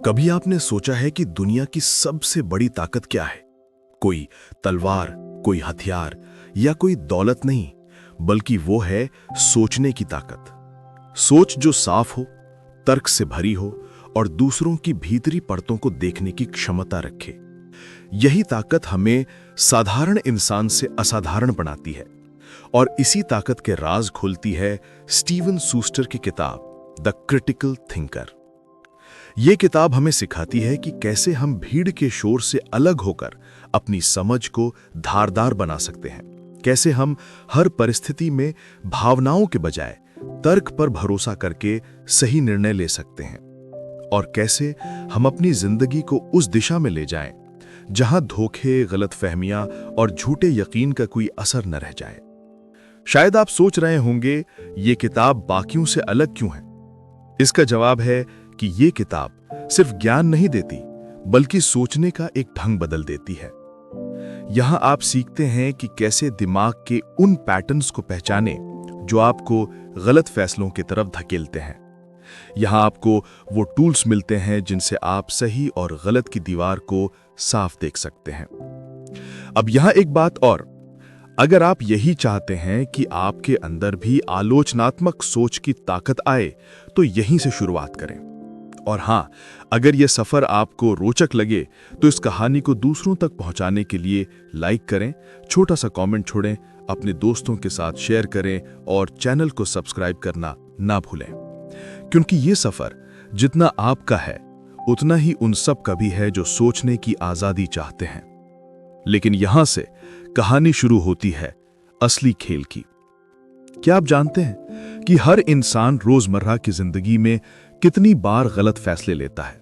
कभी आपने सोचा है कि दुनिया की सबसे बड़ी ताकत क्या है? कोई तलवार, कोई हथियार या कोई दौलत नहीं, बल्कि वो है सोचने की ताकत। सोच जो साफ हो, तर्क से भरी हो और दूसरों की भीतरी परतों को देखने की क्षमता रखे। यही ताकत हमें साधारण इंसान से असाधारण बनाती है और इसी ताकत के राज खोलती है स्टीवन शूस्टर की किताब द क्रिटिकल थिंकर। ये किताब हमें सिखाती है कि कैसे हम भीड़ के शोर से अलग होकर अपनी समझ को धारदार बना सकते हैं, कैसे हम हर परिस्थिति में भावनाओं के बजाय तर्क पर भरोसा करके सही निर्णय ले सकते हैं, और कैसे हम अपनी जिंदगी को उस दिशा में ले जाएं जहां धोखे, गलतफहमियां और झूठे यकीन का कोई असर न रह जाए। शायद आप सोच रहे होंगे, ये किताब बाकियों से अलग क्यों है? इसका जवाब है कि ये किताब सिर्फ ज्ञान नहीं देती, बल्कि सोचने का एक ढंग बदल देती है। यहां आप सीखते हैं कि कैसे दिमाग के उन पैटर्न्स को पहचाने जो आपको गलत फैसलों की तरफ धकेलते हैं। यहां आपको वो टूल्स मिलते हैं जिनसे आप सही और गलत की दीवार को साफ देख सकते हैं। अब यहां एक बात और, अगर आप यही चाहते हैं कि आपके अंदर भी आलोचनात्मक सोच की ताकत आए, तो यहीं से शुरुआत करें। और हां, अगर यह सफर आपको रोचक लगे तो इस कहानी को दूसरों तक पहुंचाने के लिए लाइक करें, छोटा सा कमेंट छोड़ें, अपने दोस्तों के साथ शेयर करें और चैनल को सब्सक्राइब करना ना भूलें, क्योंकि ये सफर जितना आपका है उतना ही उन सब का भी है जो सोचने की आजादी चाहते हैं। लेकिन यहां से कहानी शुरू होती है असली खेल की। क्या आप जानते हैं कि हर इंसान रोजमर्रा की जिंदगी में कितनी बार गलत फैसले लेता है?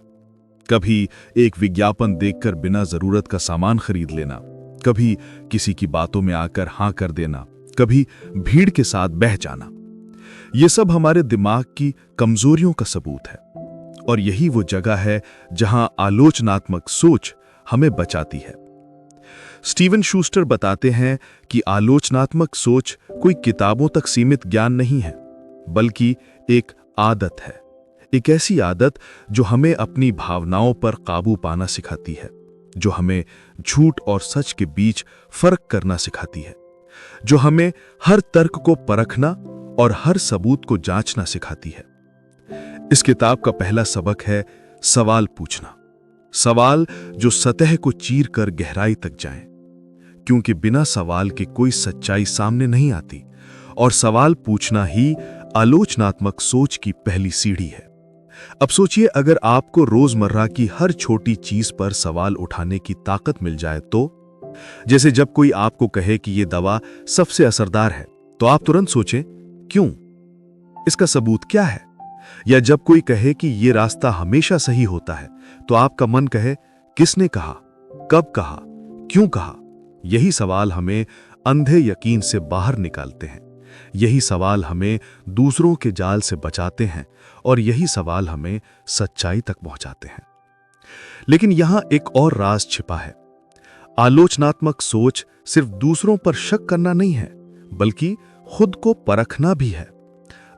कभी एक विज्ञापन देखकर बिना जरूरत का सामान खरीद लेना, कभी किसी की बातों में आकर हां कर देना, कभी भीड़ के साथ बह जाना। यह सब हमारे दिमाग की कमजोरियों का सबूत है, और यही वो जगह है जहां आलोचनात्मक सोच हमें बचाती है। स्टीवन शूस्टर बताते हैं कि आलोचनात्मक सोच कोई किताबों तक सीमित ज्ञान नहीं है, बल्कि एक आदत है। एक ऐसी आदत जो हमें अपनी भावनाओं पर काबू पाना सिखाती है, जो हमें झूठ और सच के बीच फर्क करना सिखाती है, जो हमें हर तर्क को परखना और हर सबूत को जांचना सिखाती है। इस किताब का पहला सबक है सवाल पूछना। सवाल जो सतह को चीर कर गहराई तक जाएं, क्योंकि बिना सवाल के कोई सच्चाई सामने नहीं आती, और सवाल पूछना ही आलोचनात्मक सोच की पहली सीढ़ी है। अब सोचिए, अगर आपको रोजमर्रा की हर छोटी चीज पर सवाल उठाने की ताकत मिल जाए तो? जैसे जब कोई आपको कहे कि यह दवा सबसे असरदार है, तो आप तुरंत सोचें, क्यों? इसका सबूत क्या है? या जब कोई कहे कि यह रास्ता हमेशा सही होता है, तो आपका मन कहे, किसने कहा, कब कहा, क्यों कहा? यही सवाल हमें अंधे यकीन से बाहर निकालते हैं। यही सवाल हमें दूसरों के जाल से बचाते हैं, और यही सवाल हमें सच्चाई तक पहुंचाते हैं। लेकिन यहां एक और राज छिपा है। आलोचनात्मक सोच सिर्फ दूसरों पर शक करना नहीं है, बल्कि खुद को परखना भी है।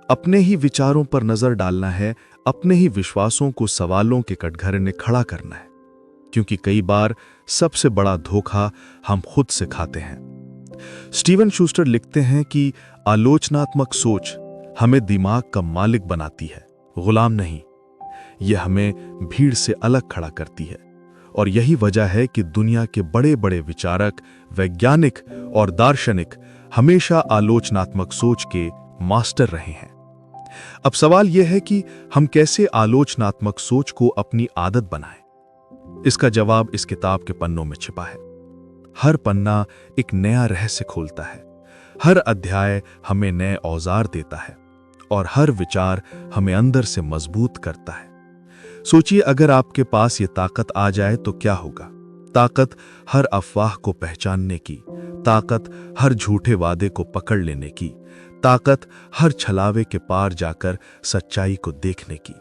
अपने ही विचारों पर नजर डालना है, अपने ही विश्वासों को सवालों के कटघरे में खड़ा करना है, क्योंकि कई बार सबसे बड़ा धोखा हम खुद से खाते हैं। स्टीवन शूस्टर लिखते हैं कि आलोचनात्मक सोच हमें दिमाग का मालिक बनाती है, गुलाम नहीं। यह हमें भीड़ से अलग खड़ा करती है, और यही वजह है कि दुनिया के बड़े बड़े विचारक, वैज्ञानिक और दार्शनिक हमेशा आलोचनात्मक सोच के मास्टर रहे हैं। अब सवाल यह है कि हम कैसे आलोचनात्मक सोच को अपनी आदत बनाएं। इसका जवाब इस किताब के पन्नों में छिपा है। हर पन्ना एक नया रहस्य खोलता है, हर अध्याय हमें नए औजार देता है, और हर विचार हमें अंदर से मजबूत करता है। सोचिए, अगर आपके पास ये ताकत आ जाए तो क्या होगा? ताकत हर अफवाह को पहचानने की, ताकत हर झूठे वादे को पकड़ लेने की, ताकत हर छलावे के पार जाकर सच्चाई को देखने की।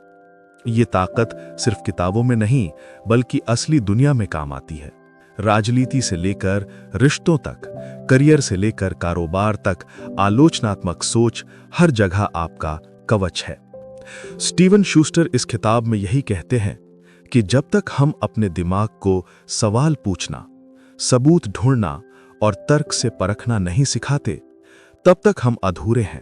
ये ताकत सिर्फ किताबों में नहीं, बल्कि असली दुनिया में काम आती है। राजनीति से लेकर रिश्तों तक, करियर से लेकर कारोबार तक, आलोचनात्मक सोच हर जगह आपका कवच है। स्टीवन शूस्टर इस किताब में यही कहते हैं कि जब तक हम अपने दिमाग को सवाल पूछना, सबूत ढूंढना और तर्क से परखना नहीं सिखाते, तब तक हम अधूरे हैं।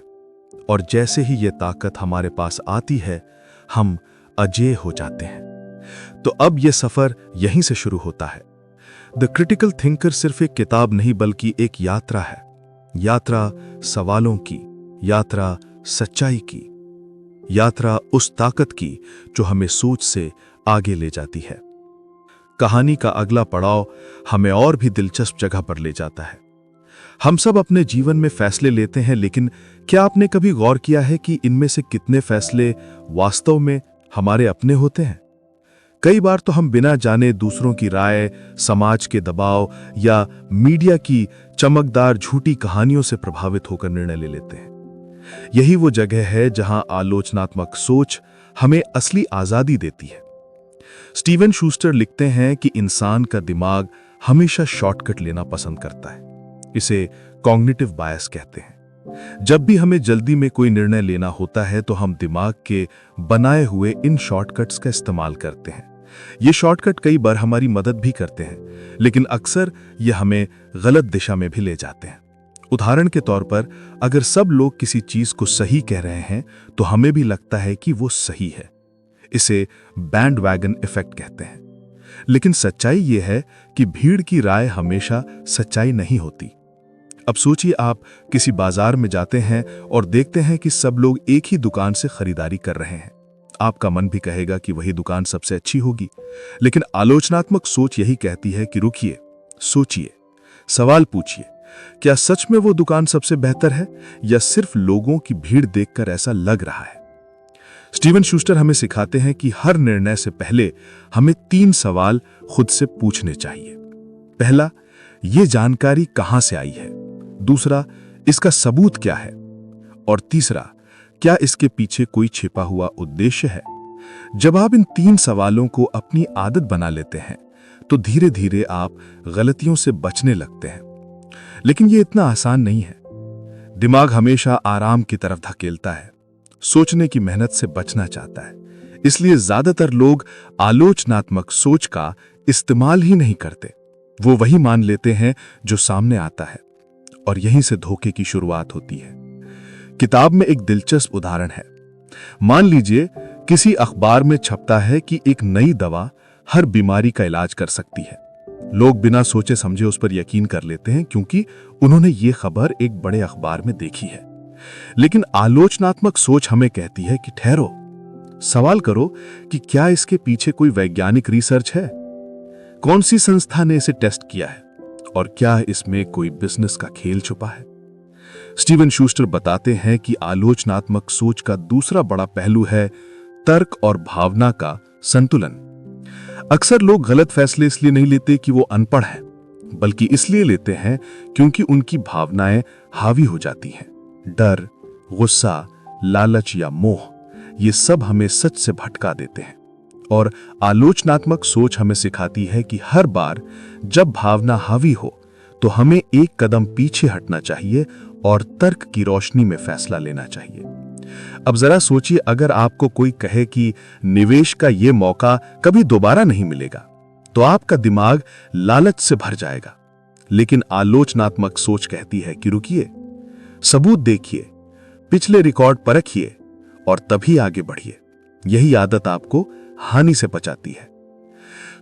और जैसे ही ये ताकत हमारे पास आती है, हम अजेय हो जाते हैं। तो अब ये सफर यहीं से शुरू होता है। द क्रिटिकल थिंकर सिर्फ एक किताब नहीं बल्कि एक यात्रा है। यात्रा सवालों की, यात्रा सच्चाई की, यात्रा उस ताकत की जो हमें सोच से आगे ले जाती है। कहानी का अगला पड़ाव हमें और भी दिलचस्प जगह पर ले जाता है। हम सब अपने जीवन में फैसले लेते हैं, लेकिन क्या आपने कभी गौर किया है कि इनमें से कितने फैसले वास्तव में हमारे अपने होते हैं? कई बार तो हम बिना जाने दूसरों की राय, समाज के दबाव या मीडिया की चमकदार झूठी कहानियों से प्रभावित होकर निर्णय ले लेते हैं। यही वो जगह है जहां आलोचनात्मक सोच हमें असली आजादी देती है। स्टीवन शूस्टर लिखते हैं कि इंसान का दिमाग हमेशा शॉर्टकट लेना पसंद करता है। इसे कॉग्निटिव बायस कहते हैं। जब भी हमें जल्दी में कोई निर्णय लेना होता है तो हम दिमाग के बनाए हुए इन शॉर्टकट्स का इस्तेमाल करते हैं। ये शॉर्टकट कई बार हमारी मदद भी करते हैं, लेकिन अक्सर ये हमें गलत दिशा में भी ले जाते हैं। उदाहरण के तौर पर, अगर सब लोग किसी चीज को सही कह रहे हैं तो हमें भी लगता है कि वो सही है। इसे बैंडवैगन इफेक्ट कहते हैं। लेकिन सच्चाई यह है कि भीड़ की राय हमेशा सच्चाई नहीं होती। अब सोचिए, आप किसी बाजार में जाते हैं और देखते हैं कि सब लोग एक ही दुकान से खरीदारी कर रहे हैं। आपका मन भी कहेगा कि वही दुकान सबसे अच्छी होगी, लेकिन आलोचनात्मक सोच यही कहती है कि रुकिए, सोचिए, सवाल पूछिए, क्या सच में वो दुकान सबसे बेहतर है या सिर्फ लोगों की भीड़ देखकर ऐसा लग रहा है? स्टीवन शूस्टर हमें सिखाते हैं कि हर निर्णय से पहले हमें 3 सवाल खुद से पूछने चाहिए। पहला, ये जानकारी कहां से आई है? दूसरा, इसका सबूत क्या है? और तीसरा, क्या इसके पीछे कोई छिपा हुआ उद्देश्य है? जब आप इन 3 सवालों को अपनी आदत बना लेते हैं तो धीरे धीरे आप गलतियों से बचने लगते हैं। लेकिन यह इतना आसान नहीं है। दिमाग हमेशा आराम की तरफ धकेलता है, सोचने की मेहनत से बचना चाहता है। इसलिए ज्यादातर लोग आलोचनात्मक सोच का इस्तेमाल ही नहीं करते। वो वही मान लेते हैं जो सामने आता है, और यहीं से धोखे की शुरुआत होती है। किताब में एक दिलचस्प उदाहरण है। मान लीजिए किसी अखबार में छपता है कि एक नई दवा हर बीमारी का इलाज कर सकती है। लोग बिना सोचे समझे उस पर यकीन कर लेते हैं क्योंकि उन्होंने ये खबर एक बड़े अखबार में देखी है। लेकिन आलोचनात्मक सोच हमें कहती है कि ठहरो, सवाल करो कि क्या इसके पीछे कोई वैज्ञानिक रिसर्च है? कौन सी संस्था ने इसे टेस्ट किया है? और क्या इसमें कोई बिजनेस का खेल छुपा है? स्टीवन शूस्टर बताते हैं कि आलोचनात्मक सोच का दूसरा बड़ा पहलू है तर्क और भावना का संतुलन। अक्सर लोग गलत फैसले इसलिए नहीं लेते कि वो अनपढ़ हैं, बल्कि इसलिए लेते हैं क्योंकि उनकी भावनाएं हावी हो जाती हैं। डर, गुस्सा, लालच या मोह, ये सब हमें सच से भटका देते हैं। और आलोचनात्मक सोच हमें सिखाती है कि हर बार जब भावना हावी हो तो हमें एक कदम पीछे हटना चाहिए और तर्क की रोशनी में फैसला लेना चाहिए। अब जरा सोचिए, अगर आपको कोई कहे कि निवेश का यह मौका कभी दोबारा नहीं मिलेगा, तो आपका दिमाग लालच से भर जाएगा। लेकिन आलोचनात्मक सोच कहती है कि रुकिए, सबूत देखिए, पिछले रिकॉर्ड परखिए और तभी आगे बढ़िए। यही आदत आपको हानि से बचाती है।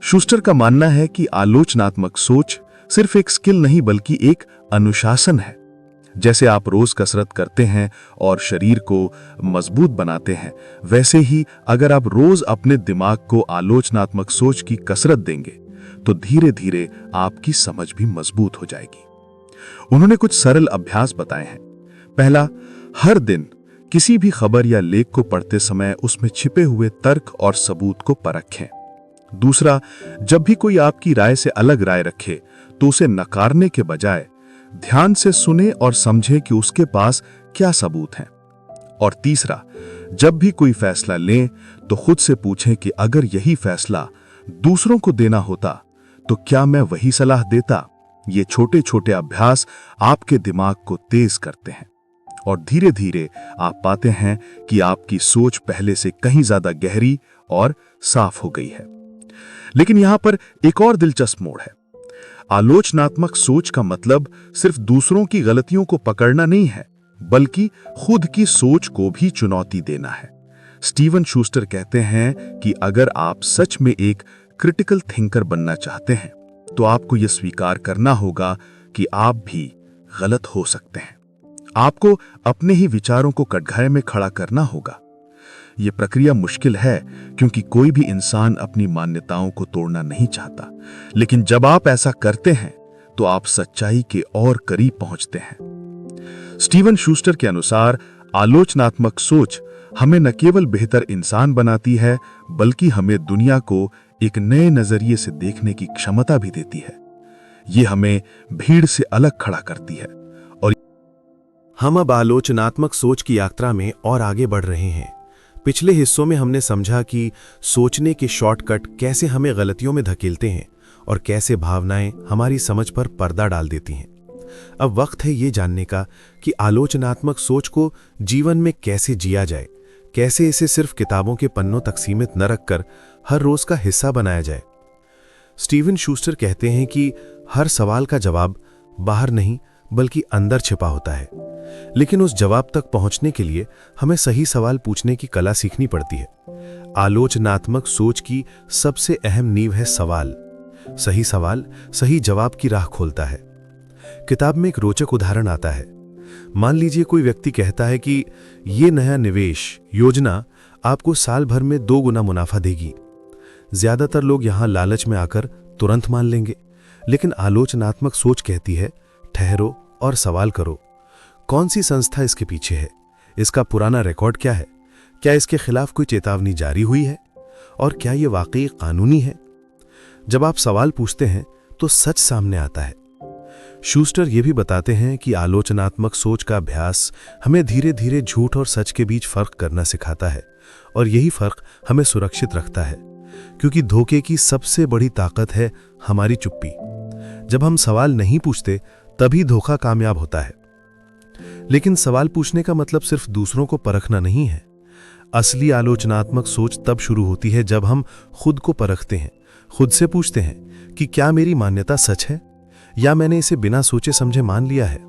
शूस्टर का मानना है कि आलोचनात्मक सोच सिर्फ एक स्किल नहीं बल्कि एक अनुशासन है। जैसे आप रोज कसरत करते हैं और शरीर को मजबूत बनाते हैं, वैसे ही अगर आप रोज अपने दिमाग को आलोचनात्मक सोच की कसरत देंगे तो धीरे धीरे आपकी समझ भी मजबूत हो जाएगी। उन्होंने कुछ सरल अभ्यास बताए हैं। पहला, हर दिन किसी भी खबर या लेख को पढ़ते समय उसमें छिपे हुए तर्क और सबूत को परखें। दूसरा, जब भी कोई आपकी राय से अलग राय रखे तो उसे नकारने के बजाय ध्यान से सुने और समझे कि उसके पास क्या सबूत हैं। और तीसरा, जब भी कोई फैसला लें तो खुद से पूछें कि अगर यही फैसला दूसरों को देना होता तो क्या मैं वही सलाह देता। ये छोटे छोटे अभ्यास आपके दिमाग को तेज करते हैं और धीरे धीरे आप पाते हैं कि आपकी सोच पहले से कहीं ज्यादा गहरी और साफ हो गई है। लेकिन यहां पर एक और दिलचस्प मोड़ है। आलोचनात्मक सोच का मतलब सिर्फ दूसरों की गलतियों को पकड़ना नहीं है, बल्कि खुद की सोच को भी चुनौती देना है। स्टीवन शूस्टर कहते हैं कि अगर आप सच में एक क्रिटिकल थिंकर बनना चाहते हैं तो आपको यह स्वीकार करना होगा कि आप भी गलत हो सकते हैं। आपको अपने ही विचारों को कटघरे में खड़ा करना होगा। यह प्रक्रिया मुश्किल है क्योंकि कोई भी इंसान अपनी मान्यताओं को तोड़ना नहीं चाहता, लेकिन जब आप ऐसा करते हैं तो आप सच्चाई के और करीब पहुंचते हैं। स्टीवन शूस्टर के अनुसार आलोचनात्मक सोच हमें न केवल बेहतर इंसान बनाती है, बल्कि हमें दुनिया को एक नए नजरिए से देखने की क्षमता भी देती है। ये हमें भीड़ से अलग खड़ा करती है। और हम अब आलोचनात्मक सोच की यात्रा में और आगे बढ़ रहे हैं। पिछले हिस्सों में हमने समझा कि सोचने के शॉर्टकट कैसे हमें गलतियों में धकेलते हैं और कैसे भावनाएं हमारी समझ पर पर्दा डाल देती हैं। अब वक्त है ये जानने का कि आलोचनात्मक सोच को जीवन में कैसे जिया जाए, कैसे इसे सिर्फ किताबों के पन्नों तक सीमित न रखकर हर रोज का हिस्सा बनाया जाए। स्टीवन शूस्टर कहते हैं कि हर सवाल का जवाब बाहर नहीं बल्कि अंदर छिपा होता है, लेकिन उस जवाब तक पहुंचने के लिए हमें सही सवाल पूछने की कला सीखनी पड़ती है। आलोचनात्मक सोच की सबसे अहम नींव है सवाल। सही सवाल सही जवाब की राह खोलता है। किताब में एक रोचक उदाहरण आता है। मान लीजिए कोई व्यक्ति कहता है कि ये नया निवेश योजना आपको साल भर में 2 गुना मुनाफा देगी। ज्यादातर लोग यहां लालच में आकर तुरंत मान लेंगे, लेकिन आलोचनात्मक सोच कहती है ठहरो और सवाल करो। कौन सी संस्था इसके पीछे है? इसका पुराना रिकॉर्ड क्या है? क्या इसके खिलाफ कोई चेतावनी जारी हुई है? और क्या यह वाकई कानूनी है? जब आप सवाल पूछते हैं तो सच सामने आता है। शूस्टर ये भी बताते हैं कि आलोचनात्मक सोच का अभ्यास हमें धीरे धीरे झूठ और सच के बीच फर्क करना सिखाता है, और यही फर्क हमें सुरक्षित रखता है, क्योंकि धोखे की सबसे बड़ी ताकत है हमारी चुप्पी। जब हम सवाल नहीं पूछते तभी धोखा कामयाब होता है। लेकिन सवाल पूछने का मतलब सिर्फ दूसरों को परखना नहीं है। असली आलोचनात्मक सोच तब शुरू होती है जब हम खुद को परखते हैं, खुद से पूछते हैं कि क्या मेरी मान्यता सच है या मैंने इसे बिना सोचे समझे मान लिया है।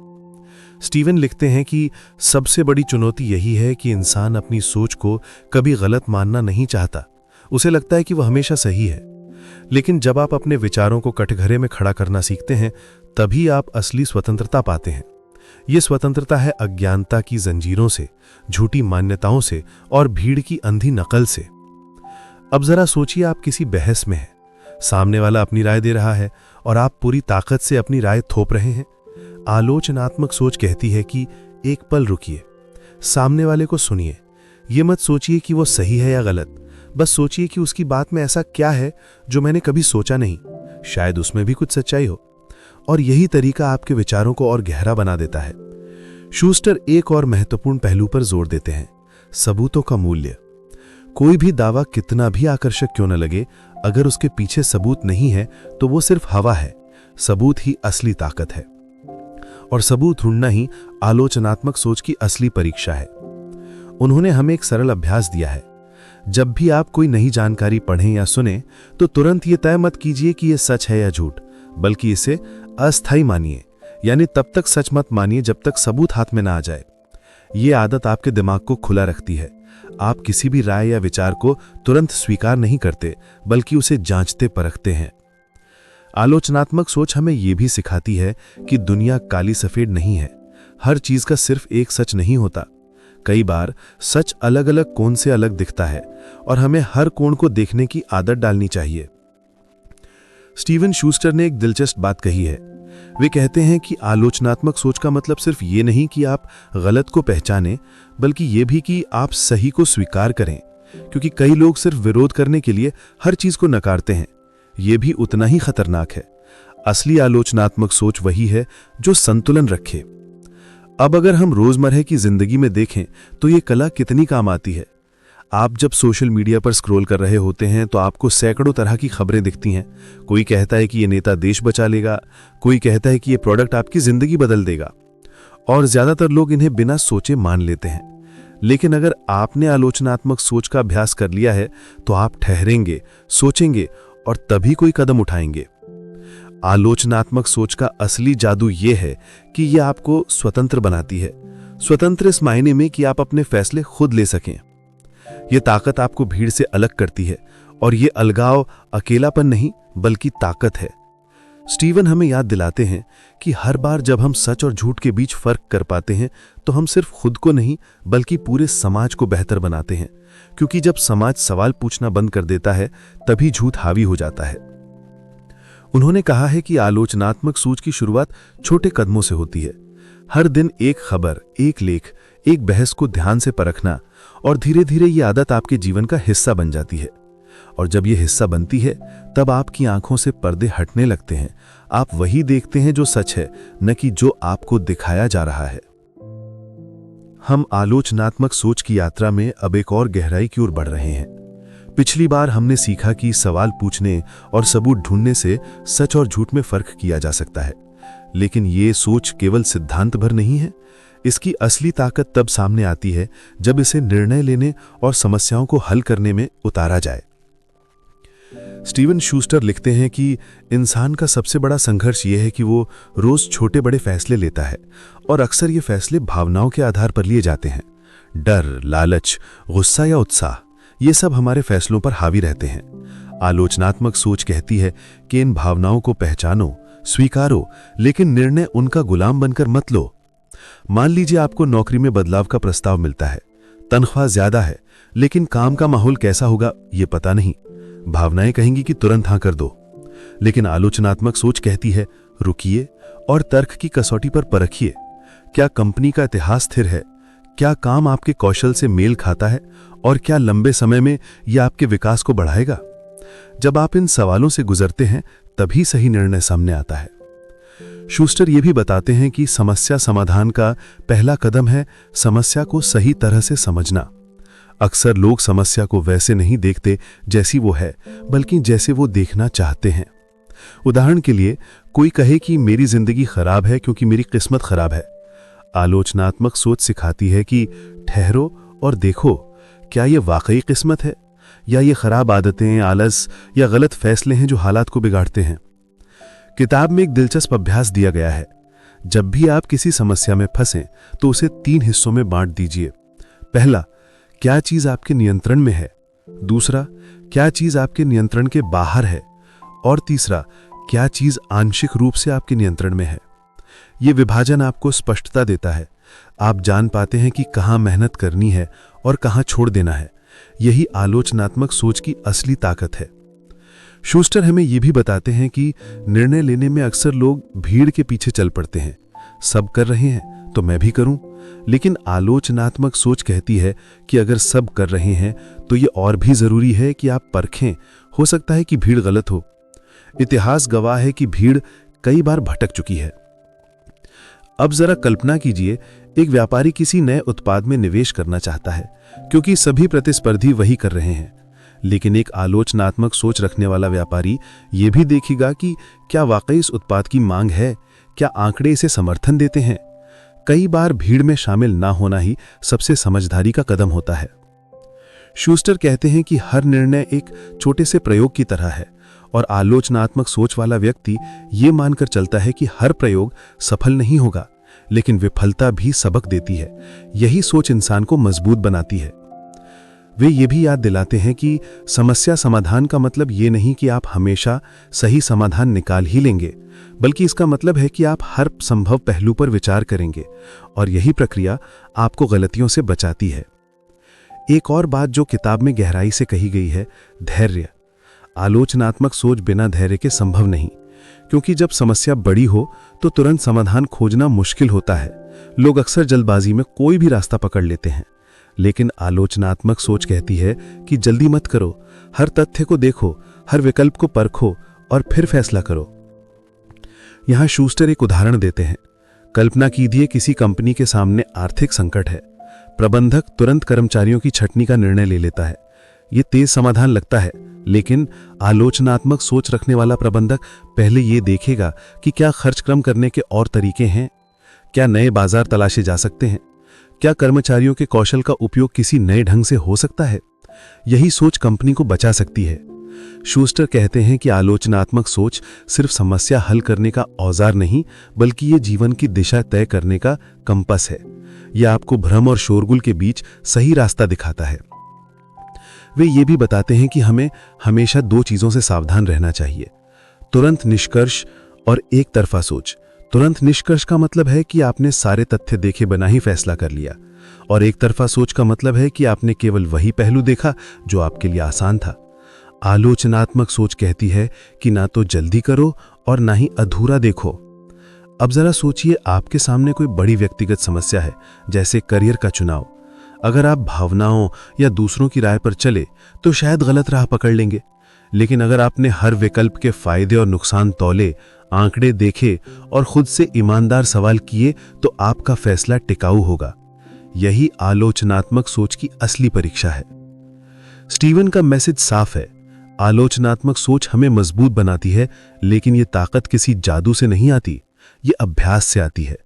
स्टीवन लिखते हैं कि सबसे बड़ी चुनौती यही है कि इंसान अपनी सोच को कभी गलत मानना नहीं चाहता। उसे लगता है कि वह हमेशा सही है। लेकिन जब आप अपने विचारों को कटघरे में खड़ा करना सीखते हैं, तभी आप असली स्वतंत्रता पाते हैं। यह स्वतंत्रता है अज्ञानता की जंजीरों से, झूठी मान्यताओं से और भीड़ की अंधी नकल से। अब जरा सोचिए, आप किसी बहस में हैं, सामने वाला अपनी राय दे रहा है और आप पूरी ताकत से अपनी राय थोप रहे हैं। आलोचनात्मक सोच कहती है कि एक पल रुकिए, सामने वाले को सुनिए। ये मत सोचिए कि वो सही है या गलत, बस सोचिए कि उसकी बात में ऐसा क्या है जो मैंने कभी सोचा नहीं। शायद उसमें भी कुछ सच्चाई हो। और यही तरीका आपके विचारों को और गहरा बना देता है। शूस्टर एक और महत्वपूर्ण पहलू पर जोर देते हैं, सबूतों का मूल्य। कोई भी दावा कितना भी आकर्षक क्यों न लगे, अगर उसके पीछे सबूत नहीं है तो वो सिर्फ हवा है। सबूत ही असली ताकत है, और सबूत ढूंढना ही आलोचनात्मक सोच की असली परीक्षा है। उन्होंने हमें एक सरल अभ्यास दिया है। जब भी आप कोई नई जानकारी पढ़ें या सुने तो तुरंत ये तय मत कीजिए कि यह सच है या झूठ, बल्कि इसे अस्थायी मानिए। यानी तब तक सच मत मानिए जब तक सबूत हाथ में ना आ जाए। ये आदत आपके दिमाग को खुला रखती है। आप किसी भी राय या विचार को तुरंत स्वीकार नहीं करते, बल्कि उसे जांचते परखते हैं। आलोचनात्मक सोच हमें यह भी सिखाती है कि दुनिया काली सफेद नहीं है। हर चीज का सिर्फ एक सच नहीं होता। कई बार सच अलग अलग कोण से अलग दिखता है, और हमें हर कोण को देखने की आदत डालनी चाहिए। स्टीवन शूस्टर ने एक दिलचस्प बात कही है। वे कहते हैं कि आलोचनात्मक सोच का मतलब सिर्फ ये नहीं कि आप गलत को पहचानें, बल्कि ये भी कि आप सही को स्वीकार करें, क्योंकि कई लोग सिर्फ विरोध करने के लिए हर चीज को नकारते हैं। यह भी उतना ही खतरनाक है। असली आलोचनात्मक सोच वही है जो संतुलन रखे। अब अगर हम रोजमर्रा की जिंदगी में देखें तो ये कला कितनी काम आती है। आप जब सोशल मीडिया पर स्क्रॉल कर रहे होते हैं तो आपको सैकड़ों तरह की खबरें दिखती हैं। कोई कहता है कि ये नेता देश बचा लेगा, कोई कहता है कि ये प्रोडक्ट आपकी जिंदगी बदल देगा, और ज्यादातर लोग इन्हें बिना सोचे मान लेते हैं। लेकिन अगर आपने आलोचनात्मक सोच का अभ्यास कर लिया है तो आप ठहरेंगे, सोचेंगे और तभी कोई कदम उठाएंगे। आलोचनात्मक सोच का असली जादू यह है कि यह आपको स्वतंत्र बनाती है। स्वतंत्र इस मायने में कि आप अपने फैसले खुद ले सकें। यह ताकत आपको भीड़ से अलग करती है, और यह अलगाव अकेलापन नहीं बल्कि ताकत है। स्टीवन हमें याद दिलाते हैं कि हर बार जब हम सच और झूठ के बीच फर्क कर पाते हैं तो हम सिर्फ खुद को नहीं बल्कि पूरे समाज को बेहतर बनाते हैं, क्योंकि जब समाज सवाल पूछना बंद कर देता है तभी झूठ हावी हो जाता है। उन्होंने कहा है कि आलोचनात्मक सोच की शुरुआत छोटे कदमों से होती है। हर दिन एक खबर, एक लेख, एक बहस को ध्यान से परखना, और धीरे धीरे ये आदत आपके जीवन का हिस्सा बन जाती है। और जब ये हिस्सा बनती है तब आपकी आंखों से पर्दे हटने लगते हैं। आप वही देखते हैं जो सच है, न कि जो आपको दिखाया जा रहा है। हम आलोचनात्मक सोच की यात्रा में अब एक और गहराई की ओर बढ़ रहे हैं। पिछली बार हमने सीखा कि सवाल पूछने और सबूत ढूंढने से सच और झूठ में फर्क किया जा सकता है, लेकिन ये सोच केवल सिद्धांत भर नहीं है। इसकी असली ताकत तब सामने आती है जब इसे निर्णय लेने और समस्याओं को हल करने में उतारा जाए। स्टीवन शूस्टर लिखते हैं कि इंसान का सबसे बड़ा संघर्ष यह है कि वो रोज छोटे बड़े फैसले लेता है, और अक्सर ये फैसले भावनाओं के आधार पर लिए जाते हैं। डर, लालच, गुस्सा या उत्साह, ये सब हमारे फैसलों पर हावी रहते हैं। आलोचनात्मक सोच कहती है कि इन भावनाओं को पहचानो, स्वीकारो, लेकिन निर्णय उनका गुलाम बनकर मत लो। मान लीजिए आपको नौकरी में बदलाव का प्रस्ताव मिलता है, तनख्वाह ज्यादा है, लेकिन काम का माहौल कैसा होगा ये पता नहीं। भावनाएं कहेंगी कि तुरंत हाँ कर दो, लेकिन आलोचनात्मक सोच कहती है रुकिए और तर्क की कसौटी पर परखिए। क्या कंपनी का इतिहास स्थिर है? क्या काम आपके कौशल से मेल खाता है? और क्या लंबे समय में यह आपके विकास को बढ़ाएगा? जब आप इन सवालों से गुजरते हैं तभी सही निर्णय सामने आता है। शूस्टर ये भी बताते हैं कि समस्या समाधान का पहला कदम है समस्या को सही तरह से समझना। अक्सर लोग समस्या को वैसे नहीं देखते जैसी वो है, बल्कि जैसे वो देखना चाहते हैं। उदाहरण के लिए, कोई कहे कि मेरी जिंदगी खराब है क्योंकि मेरी किस्मत खराब है। आलोचनात्मक सोच सिखाती है कि ठहरो और देखो, क्या ये वाकई किस्मत है या ये खराब आदतें, आलस या गलत फैसले हैं जो हालात को बिगाड़ते हैं। किताब में एक दिलचस्प अभ्यास दिया गया है। जब भी आप किसी समस्या में फंसें तो उसे 3 हिस्सों में बांट दीजिए। पहला, क्या चीज आपके नियंत्रण में है? दूसरा, क्या चीज आपके नियंत्रण के बाहर है? और तीसरा, क्या चीज आंशिक रूप से आपके नियंत्रण में है? यह विभाजन आपको स्पष्टता देता है। आप जान पाते हैं कि कहां मेहनत करनी है और कहां छोड़ देना है। यही आलोचनात्मक सोच की असली ताकत है। शूस्टर हमें यह भी बताते हैं कि निर्णय लेने में अक्सर लोग भीड़ के पीछे चल पड़ते हैं। सब कर रहे हैं तो मैं भी करूं। लेकिन आलोचनात्मक सोच कहती है कि अगर सब कर रहे हैं तो यह और भी जरूरी है कि आप परखें। हो सकता है कि भीड़ गलत हो। इतिहास गवाह है कि भीड़ कई बार भटक चुकी है। अब जरा कल्पना कीजिए, एक व्यापारी किसी नए उत्पाद में निवेश करना चाहता है क्योंकि सभी प्रतिस्पर्धी वही कर रहे हैं। लेकिन एक आलोचनात्मक सोच रखने वाला व्यापारी यह भी देखेगा कि क्या वाकई इस उत्पाद की मांग है, क्या आंकड़े इसे समर्थन देते हैं। कई बार भीड़ में शामिल ना होना ही सबसे समझदारी का कदम होता है। शूस्टर कहते हैं कि हर निर्णय एक छोटे से प्रयोग की तरह है, और आलोचनात्मक सोच वाला व्यक्ति ये मानकर चलता है कि हर प्रयोग सफल नहीं होगा, लेकिन विफलता भी सबक देती है। यही सोच इंसान को मजबूत बनाती है। वे ये भी याद दिलाते हैं कि समस्या समाधान का मतलब ये नहीं कि आप हमेशा सही समाधान निकाल ही लेंगे, बल्कि इसका मतलब है कि आप हर संभव पहलू पर विचार करेंगे, और यही प्रक्रिया आपको गलतियों से बचाती है। एक और बात जो किताब में गहराई से कही गई है, धैर्य। आलोचनात्मक सोच बिना धैर्य के संभव नहीं, क्योंकि जब समस्या बड़ी हो तो तुरंत समाधान खोजना मुश्किल होता है। लोग अक्सर जल्दबाजी में कोई भी रास्ता पकड़ लेते हैं। लेकिन आलोचनात्मक सोच कहती है कि जल्दी मत करो, हर तथ्य को देखो, हर विकल्प को परखो और फिर फैसला करो। यहां शूस्टर एक उदाहरण देते हैं। कल्पना कीजिए किसी कंपनी के सामने आर्थिक संकट है। प्रबंधक तुरंत कर्मचारियों की छंटनी का निर्णय ले लेता है। ये तेज समाधान लगता है, लेकिन आलोचनात्मक सोच रखने वाला प्रबंधक पहले ये देखेगा कि क्या खर्च कम करने के और तरीके हैं, क्या नए बाजार तलाशे जा सकते हैं, क्या कर्मचारियों के कौशल का उपयोग किसी नए ढंग से हो सकता है। यही सोच कंपनी को बचा सकती है। शूस्टर कहते हैं कि आलोचनात्मक सोच सिर्फ समस्या हल करने का औजार नहीं, बल्कि ये जीवन की दिशा तय करने का कंपस है। यह आपको भ्रम और शोरगुल के बीच सही रास्ता दिखाता है। वे ये भी बताते हैं कि हमें हमेशा दो चीज़ों से सावधान रहना चाहिए: तुरंत निष्कर्ष और एक तरफा सोच। तुरंत निष्कर्ष का मतलब है कि आपने सारे तथ्य देखे बिना ही फैसला कर लिया, और एक तरफा सोच का मतलब है कि आपने केवल वही पहलू देखा जो आपके लिए आसान था। आलोचनात्मक सोच कहती है कि ना तो जल्दी करो और ना ही अधूरा देखो। अब जरा सोचिए, आपके सामने कोई बड़ी व्यक्तिगत समस्या है, जैसे करियर का चुनाव। अगर आप भावनाओं या दूसरों की राय पर चले तो शायद गलत राह पकड़ लेंगे, लेकिन अगर आपने हर विकल्प के फायदे और नुकसान तौले, आंकड़े देखे और खुद से ईमानदार सवाल किए, तो आपका फैसला टिकाऊ होगा। यही आलोचनात्मक सोच की असली परीक्षा है। स्टीवन का मैसेज साफ है: आलोचनात्मक सोच हमें मजबूत बनाती है, लेकिन ये ताकत किसी जादू से नहीं आती, ये अभ्यास से आती है।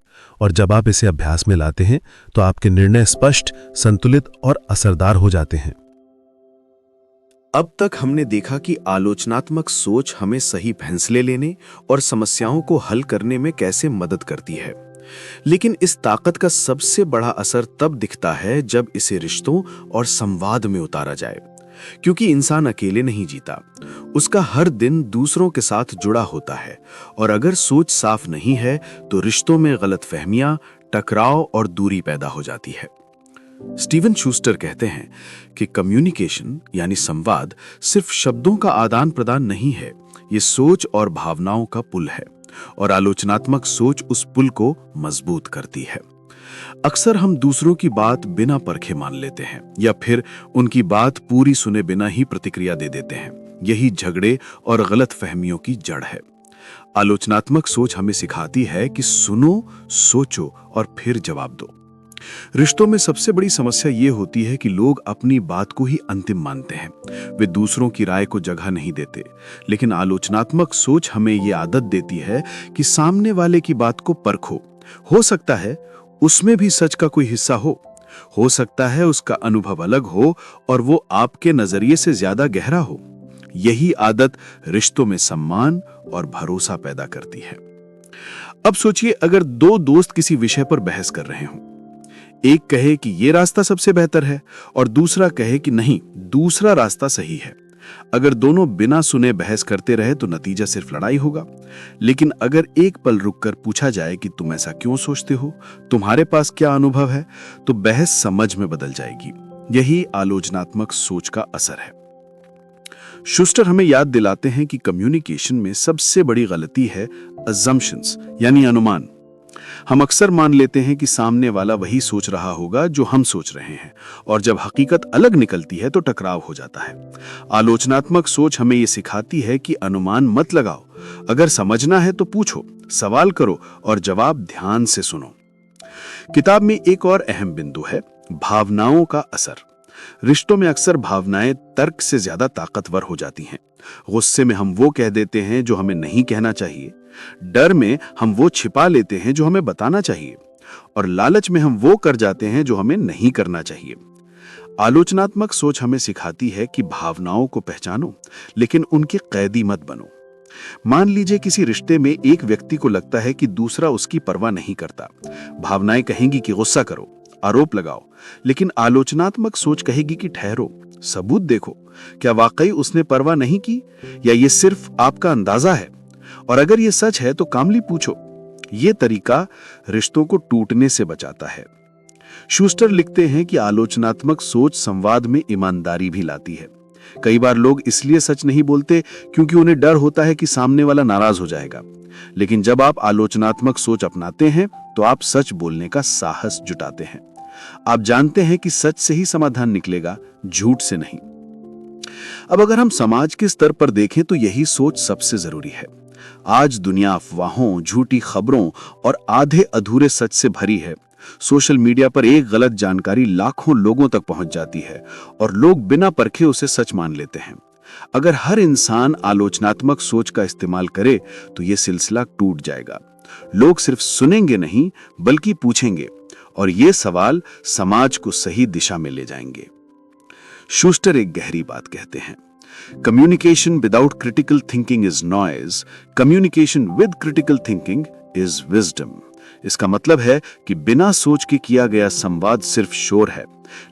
और जब आप इसे अभ्यास में लाते हैं तो आपके निर्णय स्पष्ट, संतुलित और असरदार हो जाते हैं। अब तक हमने देखा कि आलोचनात्मक सोच हमें सही फैसले लेने और समस्याओं को हल करने में कैसे मदद करती है। लेकिन इस ताकत का सबसे बड़ा असर तब दिखता है जब इसे रिश्तों और संवाद में उतारा जाए, क्योंकि इंसान अकेले नहीं जीता, उसका हर दिन दूसरों के साथ जुड़ा होता है। और अगर सोच साफ नहीं है तो रिश्तों में गलतफहमियां, टकराव और दूरी पैदा हो जाती है। स्टीवन शूस्टर कहते हैं कि कम्युनिकेशन यानी संवाद सिर्फ शब्दों का आदान प्रदान नहीं है, ये सोच और भावनाओं का पुल है, और आलोचनात्मक सोच उस पुल को मजबूत करती है। अक्सर हम दूसरों की बात बिना परखे मान लेते हैं या फिर उनकी बात पूरी सुने बिना ही प्रतिक्रिया दे देते हैं। यही झगड़े और गलतफहमियों की जड़ है। आलोचनात्मक सोच हमें सिखाती है कि सुनो, सोचो और फिर जवाब दो। रिश्तों में सबसे बड़ी समस्या ये होती है कि लोग अपनी बात को ही अंतिम मानते हैं, वे दूसरों की राय को जगह नहीं देते। लेकिन आलोचनात्मक सोच हमें ये आदत देती है कि सामने वाले की बात को परखो। हो सकता है उसमें भी सच का कोई हिस्सा हो सकता है उसका अनुभव अलग हो और वो आपके नजरिए से ज्यादा गहरा हो। यही आदत रिश्तों में सम्मान और भरोसा पैदा करती है। अब सोचिए, अगर दो दोस्त किसी विषय पर बहस कर रहे हों, एक कहे कि ये रास्ता सबसे बेहतर है और दूसरा कहे कि नहीं, दूसरा रास्ता सही है। अगर दोनों बिना सुने बहस करते रहे तो नतीजा सिर्फ लड़ाई होगा। लेकिन अगर एक पल रुककर पूछा जाए कि तुम ऐसा क्यों सोचते हो, तुम्हारे पास क्या अनुभव है, तो बहस समझ में बदल जाएगी। यही आलोचनात्मक सोच का असर है। शूस्टर हमें याद दिलाते हैं कि कम्युनिकेशन में सबसे बड़ी गलती है अजम्पशंस यानी अनुमान। हम अक्सर मान लेते हैं कि सामने वाला वही सोच रहा होगा जो हम सोच रहे हैं, और जब हकीकत अलग निकलती है तो टकराव हो जाता है। आलोचनात्मक सोच हमें यह सिखाती है कि अनुमान मत लगाओ, अगर समझना है तो पूछो, सवाल करो और जवाब ध्यान से सुनो। किताब में एक और अहम बिंदु है भावनाओं का असर। रिश्तों में अक्सर भावनाएं तर्क से ज्यादा ताकतवर हो जाती हैं। गुस्से में हम वो कह देते हैं जो हमें नहीं कहना चाहिए, डर में हम वो छिपा लेते हैं जो हमें बताना चाहिए, और लालच में हम वो कर जाते हैं जो हमें नहीं करना चाहिए। आलोचनात्मक सोच हमें सिखाती है कि भावनाओं को पहचानो, लेकिन उनके कैदी मत बनो। मान लीजिए किसी रिश्ते में एक व्यक्ति को लगता है कि दूसरा उसकी परवाह नहीं करता। भावनाएं कहेंगी कि गुस्सा करो, आरोप लगाओ, लेकिन आलोचनात्मक सोच कहेगी कि ठहरो, सबूत देखो, क्या वाकई उसने परवाह नहीं की या ये सिर्फ आपका अंदाजा है, और अगर ये सच है तो कामली पूछो। ये तरीका रिश्तों को टूटने से बचाता है। शूस्टर लिखते हैं कि आलोचनात्मक सोच संवाद में ईमानदारी भी लाती है। कई बार लोग इसलिए सच नहीं बोलते क्योंकि उन्हें डर होता है कि सामने वाला नाराज हो जाएगा, लेकिन जब आप आलोचनात्मक सोच अपनाते हैं तो आप सच बोलने का साहस जुटाते हैं। आप जानते हैं कि सच से ही समाधान निकलेगा, झूठ से नहीं। अब अगर हम समाज के स्तर पर देखें तो यही सोच सबसे जरूरी है। आज दुनिया अफवाहों, झूठी खबरों और आधे अधूरे सच से भरी है। सोशल मीडिया पर एक गलत जानकारी लाखों लोगों तक पहुंच जाती है और लोग बिना परखे उसे सच मान लेते हैं। अगर हर इंसान आलोचनात्मक सोच का इस्तेमाल करे तो यह सिलसिला टूट जाएगा। लोग सिर्फ सुनेंगे नहीं बल्कि पूछेंगे, और ये सवाल समाज को सही दिशा में ले जाएंगे। शूस्टर एक गहरी बात कहते हैं, communication without critical thinking is noise, communication with critical thinking is wisdom. इसका मतलब है कि बिना सोच के किया गया संवाद सिर्फ शोर है,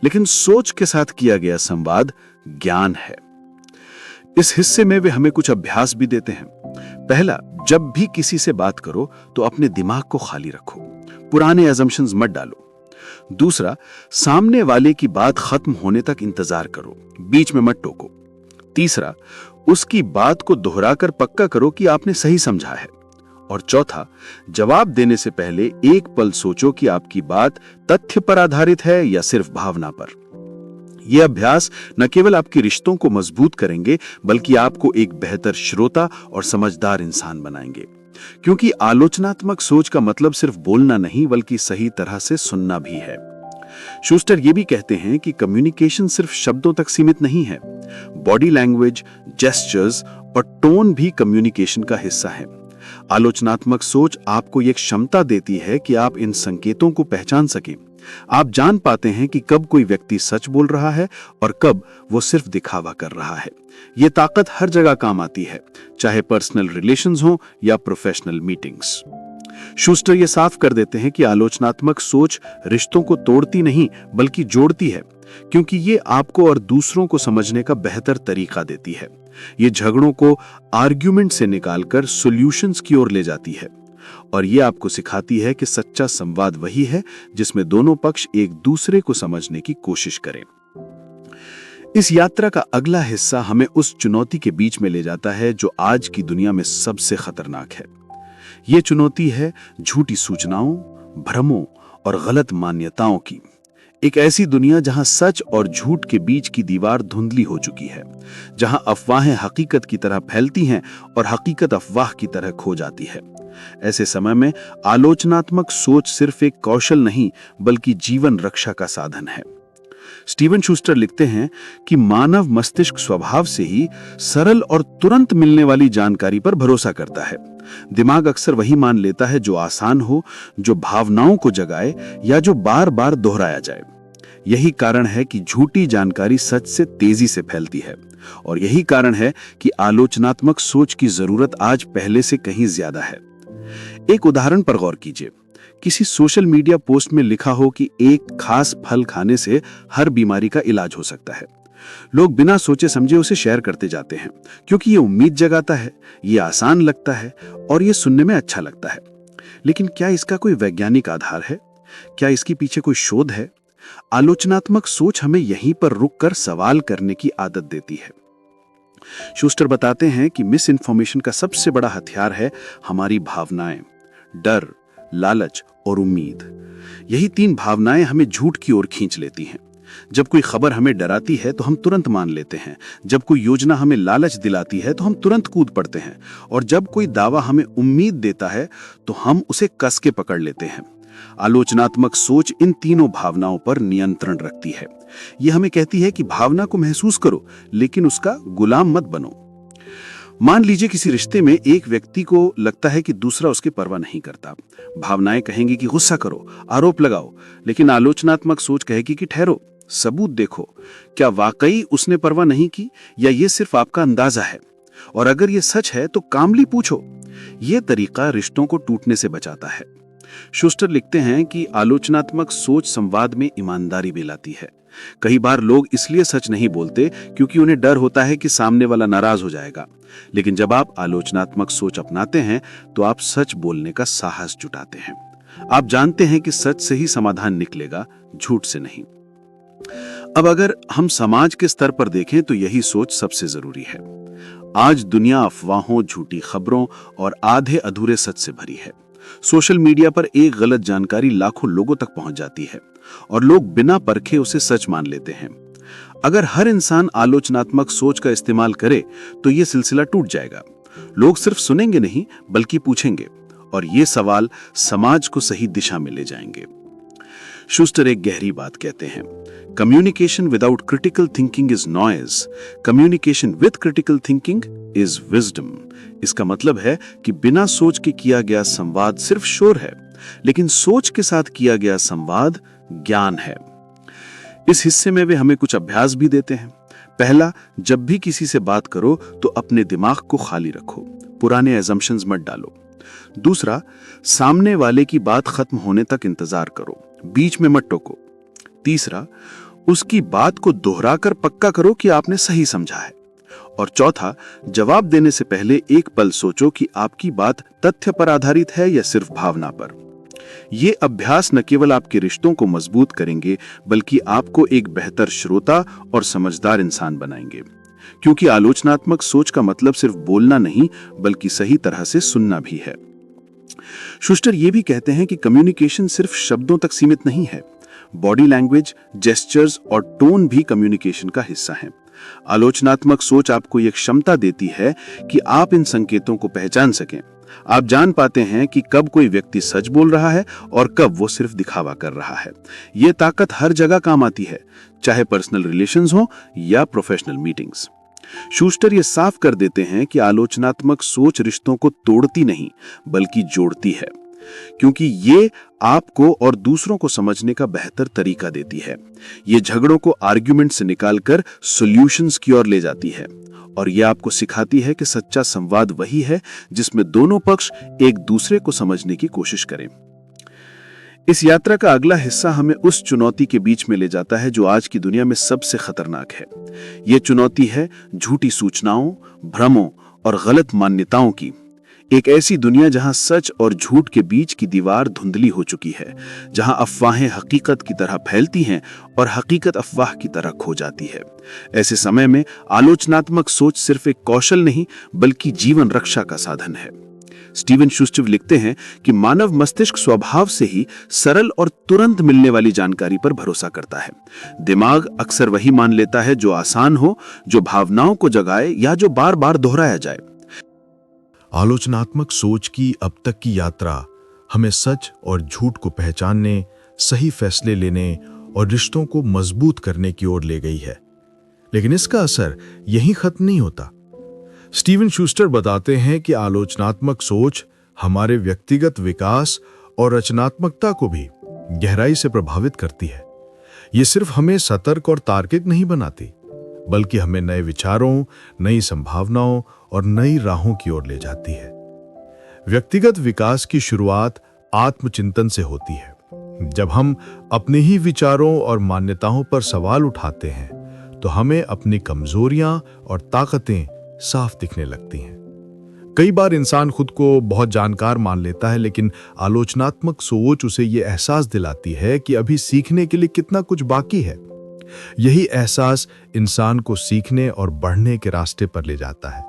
लेकिन सोच के साथ किया गया संवाद ज्ञान है। इस हिस्से में वे हमें कुछ अभ्यास भी देते हैं। पहला, जब भी किसी से बात करो तो अपने दिमाग को खाली रखो, पुराने एजम्पशंस मत डालो। दूसरा, सामने वाले की बात खत्म होने तक इंतजार करो, बीच में मत टोको। तीसरा, उसकी बात को दोहराकर पक्का करो कि आपने सही समझा है। और चौथा, जवाब देने से पहले एक पल सोचो कि आपकी बात तथ्य पर आधारित है या सिर्फ भावना पर। ये अभ्यास न केवल आपके रिश्तों को मजबूत करेंगे, बल्कि आपको एक बेहतर श्रोता और समझदार इंसान बनाएंगे। क्योंकि आलोचनात्मक सोच का मतलब सिर्फ बोलना नहीं, बल्कि सही तरह से सुनना भी है। शूस्टर ये भी कहते हैं कि कम्युनिकेशन सिर्फ शब्दों तक सीमित नहीं है। बॉडी लैंग्वेज, जेस्चर्स और टोन भी कम्युनिकेशन का हिस्सा है। आलोचनात्मक सोच आपको ये क्षमता देती है कि आप इन संकेतों को पहचान सकें। आप जान पाते हैं कि कब कोई व्यक्ति सच बोल रहा है और कब वो सिर्फ दिखावा कर रहा है। ये ताकत हर जगह काम आती है, चाहे पर्सनल रिलेशंस हो या प्रोफेशनल मीटिंग्स। शूस्टर ये साफ कर देते हैं कि आलोचनात्मक सोच रिश्तों को तोड़ती नहीं, बल्कि जोड़ती है, क्योंकि ये आपको और दूसरों को समझने का बेहतर तरीका देती है। ये झगड़ों को आर्ग्यूमेंट से निकालकर सॉल्यूशंस की ओर ले जाती है। और ये आपको सिखाती है कि सच्चा संवाद वही है जिसमें दोनों पक्ष एक दूसरे को समझने की कोशिश करें। इस यात्रा का अगला हिस्सा हमें उस चुनौती के बीच में ले जाता है जो आज की दुनिया में सबसे खतरनाक है। ये चुनौती है झूठी सूचनाओं, भ्रमों और गलत मान्यताओं की। एक ऐसी दुनिया जहां सच और झूठ के बीच की दीवार धुंधली हो चुकी है, जहां अफवाहें हकीकत की तरह फैलती हैं और हकीकत अफवाह की तरह खो जाती है। ऐसे समय में आलोचनात्मक सोच सिर्फ एक कौशल नहीं, बल्कि जीवन रक्षा का साधन है। स्टीवन शूस्टर लिखते हैं कि मानव मस्तिष्क स्वभाव से ही सरल और तुरंत मिलने वाली जानकारी पर भरोसा करता है। दिमाग अक्सर वही मान लेता है जो आसान हो, जो भावनाओं को जगाए या जो बार बार दोहराया जाए। यही कारण है कि झूठी जानकारी सच से तेजी से फैलती है, और यही कारण है कि आलोचनात्मक सोच की जरूरत आज पहले से कहीं ज्यादा है। एक उदाहरण पर गौर कीजिए। किसी सोशल मीडिया पोस्ट में लिखा हो कि एक खास फल खाने से हर बीमारी का इलाज हो सकता है। लोग बिना सोचे समझे उसे शेयर करते जाते हैं, क्योंकि ये उम्मीद जगाता है, ये आसान लगता है और ये सुनने में अच्छा लगता है। लेकिन क्या इसका कोई वैज्ञानिक आधार है? क्या इसके पीछे कोई शोध है? आलोचनात्मक सोच हमें यहीं पर रुककर सवाल करने की आदत देती है। शूस्टर बताते हैं कि मिस इन्फॉर्मेशन का सबसे बड़ा हथियार है हमारी भावनाएं, डर, लालच और उम्मीद। यही तीन भावनाएं हमें झूठ की ओर खींच लेती हैं। जब कोई खबर हमें डराती है तो हम तुरंत मान लेते हैं। जब कोई योजना हमें लालच दिलाती है तो हम तुरंत कूद पड़ते हैं। और जब कोई दावा हमें उम्मीद देता है तो हम उसे कस के पकड़ लेते हैं। आलोचनात्मक सोच इन तीनों भावनाओं पर नियंत्रण रखती है। यह हमें कहती है कि भावना को महसूस करो, लेकिन उसका गुलाम मत बनो। मान लीजिए किसी रिश्ते में एक व्यक्ति को लगता है कि दूसरा उसकी परवाह नहीं करता। भावनाएं कहेंगी कि गुस्सा करो, आरोप लगाओ, लेकिन आलोचनात्मक सोच कहेगी कि ठहरो, सबूत देखो। क्या वाकई उसने परवाह नहीं की या ये सिर्फ आपका अंदाजा है? और अगर ये सच है तो कामली पूछो। यह तरीका रिश्तों को टूटने से बचाता है। शूस्टर लिखते हैं कि आलोचनात्मक सोच संवाद में ईमानदारी भी लाती है। कई बार लोग इसलिए सच नहीं बोलते क्योंकि उन्हें डर होता है कि सामने वाला नाराज हो जाएगा। लेकिन जब आप आलोचनात्मक सोच अपनाते हैं तो आप सच बोलने का साहस जुटाते हैं। आप जानते हैं कि सच से ही समाधान निकलेगा, झूठ से नहीं। अब अगर हम समाज के स्तर पर देखें तो यही सोच सबसे जरूरी है। आज दुनिया अफवाहों, झूठी खबरों और आधे अधूरे सच से भरी है। सोशल मीडिया पर एक गलत जानकारी लाखों लोगों तक पहुंच जाती है और लोग बिना परखे उसे सच मान लेते हैं। अगर हर इंसान आलोचनात्मक सोच का इस्तेमाल करे तो यह सिलसिला टूट जाएगा। लोग सिर्फ सुनेंगे नहीं, बल्कि पूछेंगे, और ये सवाल समाज को सही दिशा में ले जाएंगे। शूस्टर एक गहरी बात कहते हैं, communication without critical thinking is noise, communication with critical thinking is wisdom. इसका मतलब है कि बिना सोच के किया गया संवाद सिर्फ शोर है, लेकिन सोच के साथ किया गया संवाद ज्ञान है। इस हिस्से में वे हमें कुछ अभ्यास भी देते हैं। पहला, जब भी किसी से बात करो तो अपने दिमाग को खाली रखो, पुराने एजम्पशंस मत डालो। दूसरा, सामने वाले की बात खत्म होने तक इंतजार करो, बीच में मत टोको। तीसरा, उसकी बात को दोहराकर पक्का करो कि आपने सही समझा है। और चौथा, जवाब देने से पहले एक पल सोचो कि आपकी बात तथ्य पर आधारित है या सिर्फ भावना पर। ये अभ्यास न केवल आपके रिश्तों को मजबूत करेंगे, बल्कि आपको एक बेहतर श्रोता और समझदार इंसान बनाएंगे। क्योंकि आलोचनात्मक सोच का मतलब सिर्फ बोलना नहीं, बल्कि सही तरह से सुनना भी है। शुस्टर ये भी कहते हैं कि कम्युनिकेशन सिर्फ शब्दों तक सीमित नहीं है। बॉडी लैंग्वेज, जेस्चर्स और टोन भी कम्युनिकेशन का हिस्सा हैं। आलोचनात्मक सोच आपको यह क्षमता देती है कि आप इन संकेतों को पहचान सकें। आप जान पाते हैं कि कब कोई व्यक्ति सच बोल रहा है और कब वो सिर्फ दिखावा कर रहा है। ये ताकत हर जगह काम आती है, चाहे पर्सनल रिलेशंस हो या प्रोफेशनल मीटिंग्स। शूस्टर ये साफ कर देते हैं कि आलोचनात्मक सोच रिश्तों को तोड़ती नहीं, बल्कि जोड़ती है, क्योंकि ये आपको और दूसरों को समझने का बेहतर तरीका देती है। ये झगड़ों को आर्ग्यूमेंट से निकालकर सॉल्यूशंस की ओर ले जाती है, और ये आपको सिखाती है कि सच्चा संवाद वही है जिसमें दोनों पक्ष एक दूसरे को समझने की कोशिश करें। इस यात्रा का अगला हिस्सा हमें उस चुनौती के बीच में ले जाता है जो आज की दुनिया में सबसे खतरनाक है। यह चुनौती है झूठी सूचनाओं, भ्रमों और गलत मान्यताओं की। एक ऐसी दुनिया जहां सच और झूठ के बीच की दीवार धुंधली हो चुकी है, जहां अफवाहें हकीकत की तरह फैलती हैं और हकीकत अफवाह की तरह खो जाती है। ऐसे समय में आलोचनात्मक सोच सिर्फ एक कौशल नहीं, बल्कि जीवन रक्षा का साधन है। स्टीवन शुस्टर लिखते हैं कि मानव मस्तिष्क स्वभाव से ही सरल और तुरंत मिलने वाली जानकारी पर भरोसा करता है। दिमाग अक्सर वही मान लेता है जो आसान हो, जो भावनाओं को जगाए या जो बार बार दोहराया जाए। आलोचनात्मक सोच की अब तक की यात्रा हमें सच और झूठ को पहचानने, सही फैसले लेने और रिश्तों को मजबूत करने की ओर ले गई है। लेकिन इसका असर यहीं खत्म नहीं होता। स्टीवन शूस्टर बताते हैं कि आलोचनात्मक सोच हमारे व्यक्तिगत विकास और रचनात्मकता को भी गहराई से प्रभावित करती है। ये सिर्फ हमें सतर्क और तार्किक नहीं बनाती, बल्कि हमें नए विचारों, नई संभावनाओं और नई राहों की ओर ले जाती है। व्यक्तिगत विकास की शुरुआत आत्मचिंतन से होती है। जब हम अपने ही विचारों और मान्यताओं पर सवाल उठाते हैं, तो हमें अपनी कमजोरियां और ताकतें साफ दिखने लगती हैं। कई बार इंसान खुद को बहुत जानकार मान लेता है, लेकिन आलोचनात्मक सोच उसे ये एहसास दिलाती है कि अभी सीखने के लिए कितना कुछ बाकी है। यही एहसास इंसान को सीखने और बढ़ने के रास्ते पर ले जाता है।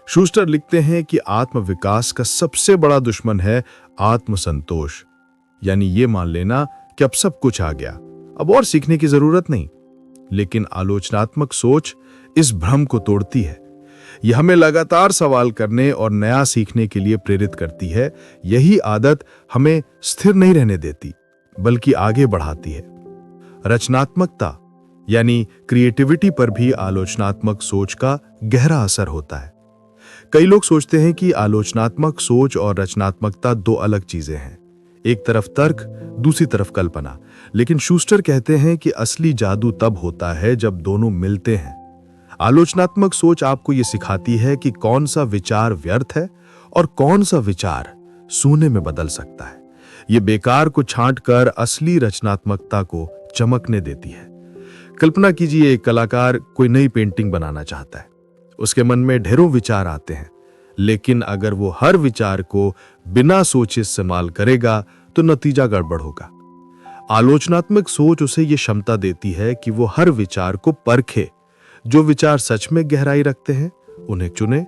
शूस्टर लिखते हैं कि आत्मविकास का सबसे बड़ा दुश्मन है आत्मसंतोष, यानी ये मान लेना कि अब सब कुछ आ गया, अब और सीखने की जरूरत नहीं। लेकिन आलोचनात्मक सोच इस भ्रम को तोड़ती है। यह हमें लगातार सवाल करने और नया सीखने के लिए प्रेरित करती है। यही आदत हमें स्थिर नहीं रहने देती, बल्कि आगे बढ़ाती है। रचनात्मकता यानी क्रिएटिविटी पर भी आलोचनात्मक सोच का गहरा असर होता है। कई लोग सोचते हैं कि आलोचनात्मक सोच और रचनात्मकता दो अलग चीजें हैं, एक तरफ तर्क, दूसरी तरफ कल्पना। लेकिन शूस्टर कहते हैं कि असली जादू तब होता है जब दोनों मिलते हैं। आलोचनात्मक सोच आपको यह सिखाती है कि कौन सा विचार व्यर्थ है और कौन सा विचार सोने में बदल सकता है। यह बेकार को छांटकर असली रचनात्मकता को चमकने देती है। कल्पना कीजिए, एक कलाकार कोई नई पेंटिंग बनाना चाहता है। उसके मन में ढेरों विचार आते हैं, लेकिन अगर वो हर विचार को बिना सोचे इस्तेमाल करेगा तो नतीजा गड़बड़ होगा। आलोचनात्मक सोच उसे यह क्षमता देती है कि वो हर विचार को परखे, जो विचार सच में गहराई रखते हैं उन्हें चुने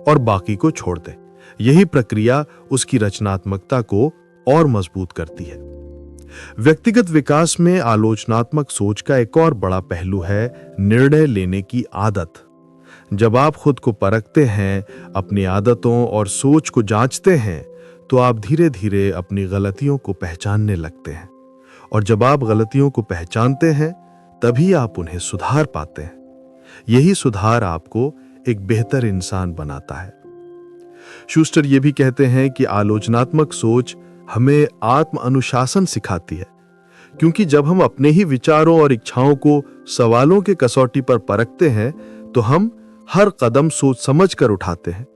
और बाकी को छोड़ दे। यही प्रक्रिया उसकी रचनात्मकता को और मजबूत करती है। व्यक्तिगत विकास में आलोचनात्मक सोच का एक और बड़ा पहलू है निर्णय लेने की आदत। जब आप खुद को परखते हैं, अपनी आदतों और सोच को जांचते हैं, तो आप धीरे धीरे अपनी गलतियों को पहचानने लगते हैं। और जब आप गलतियों को पहचानते हैं, तभी आप उन्हें सुधार पाते हैं। यही सुधार आपको एक बेहतर इंसान बनाता है। शूस्टर ये भी कहते हैं कि आलोचनात्मक सोच हमें आत्म अनुशासन सिखाती है। क्योंकि जब हम अपने ही विचारों और इच्छाओं को सवालों के कसौटी पर परखते हैं तो हम हर कदम सोच समझ कर उठाते हैं।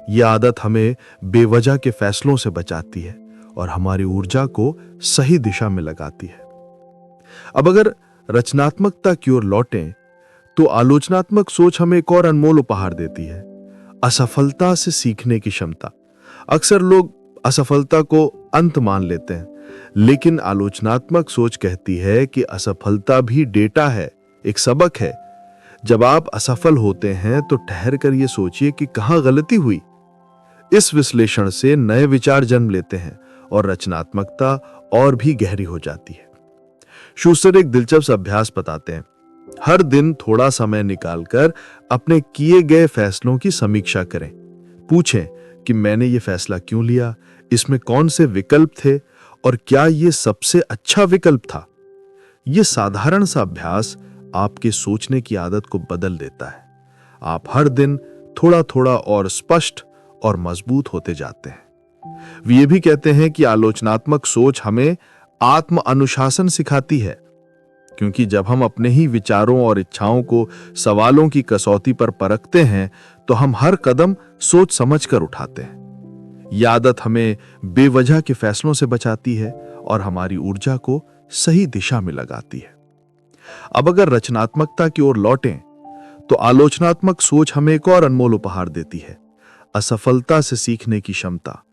यह आदत हमें बेवजह के फैसलों से बचाती है और हमारी ऊर्जा को सही दिशा में लगाती है। अब अगर रचनात्मकता की ओर लौटें तो आलोचनात्मक सोच हमें एक और अनमोल उपहार देती है, असफलता से सीखने की क्षमता। अक्सर लोग असफलता को अंत मान लेते हैं, लेकिन आलोचनात्मक सोच कहती है कि असफलता भी डेटा है, एक सबक है। जब आप असफल होते हैं तो ठहर कर यह सोचिए कि कहां गलती हुई। इस विश्लेषण से नए विचार जन्म लेते हैं और रचनात्मकता और भी गहरी हो जाती है। शूस्टर एक दिलचस्प अभ्यास बताते हैं। हर दिन थोड़ा समय निकालकर अपने किए गए फैसलों की समीक्षा करें। पूछें कि मैंने ये फैसला क्यों लिया, इसमें कौन से विकल्प थे और क्या ये सबसे अच्छा विकल्प था। यह साधारण सा अभ्यास आपके सोचने की आदत को बदल देता है। आप हर दिन थोड़ा थोड़ा और स्पष्ट और मजबूत होते जाते हैं। वे ये भी कहते हैं कि आलोचनात्मक सोच हमें आत्म अनुशासन सिखाती है, क्योंकि जब हम अपने ही विचारों और इच्छाओं को सवालों की कसौटी पर परखते हैं तो हम हर कदम सोच समझ कर उठाते हैं। यह आदत हमें बेवजह के फैसलों से बचाती है और हमारी ऊर्जा को सही दिशा में लगाती है। अब अगर रचनात्मकता की ओर लौटें तो आलोचनात्मक सोच हमें एक और अनमोल उपहार देती है, असफलता से सीखने की क्षमता।